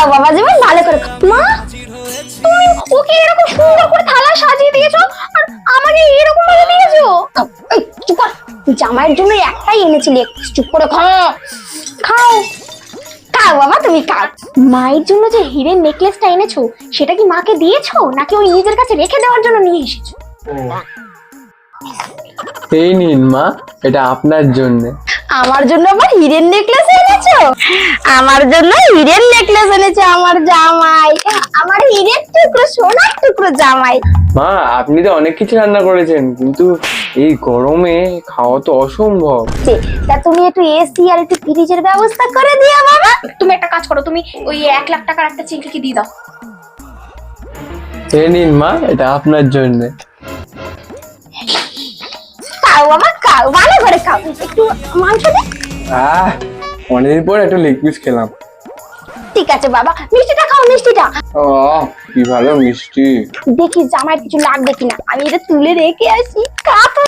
খাও বাবা, যেমন ভালো করে খাও। মা, তুমি ওকে এরকম সুন্দর করে থালা সাজিয়ে দিয়েছো আর আমাকে এরকম ভাবে দিয়েছো। এই, চুপ কর, জামাইয়ের জন্য একটাই এনেছিলি, চুপ করে খাও। খাও খাও বাবা, তুমি খাও। মায়ের জন্য যে হীরের নেকলেসটা এনেছো সেটা কি মাকে দিয়েছো নাকি ওই নিজের কাছে রেখে দেওয়ার জন্য নিয়ে এসেছো? এই নিন মা, এটা আপনার জন্য। আমার জন্য আবার হীরের নেকলেস এনেছো? আমার জন্য হীরের নেকলেস এনেছে আমার জামাই, আমার হীরের টুকরো, সোনার টুকরো জামাই। মা, আপনি তো অনেক কিছু রান্না করেছেন, কিন্তু এই গরমে খাওয়া তো অসম্ভব। তা তুমি একটু এসি আর একটু ফ্রিজের ব্যবস্থা করে দিও বাবা। তুমি একটা কাজ করো, তুমি ওই 1 লাখ টাকার একটা চিংড়ি দিয়ে দাও। এই নিন মা, এটা আপনার জন্য। খাও বাবা, খাও, ভালো করে খাও। একটু মাংস দে। অনেকদিন পর একটু লেগ পিস খেলাম। ঠিক আছে বাবা, মিষ্টিটা খাও, মিষ্টিটা। কি ভালো মিষ্টি। দেখি জামাই কিছু লাগবে কিনা, আমি এটা তুলে রেখে আসি। খা তো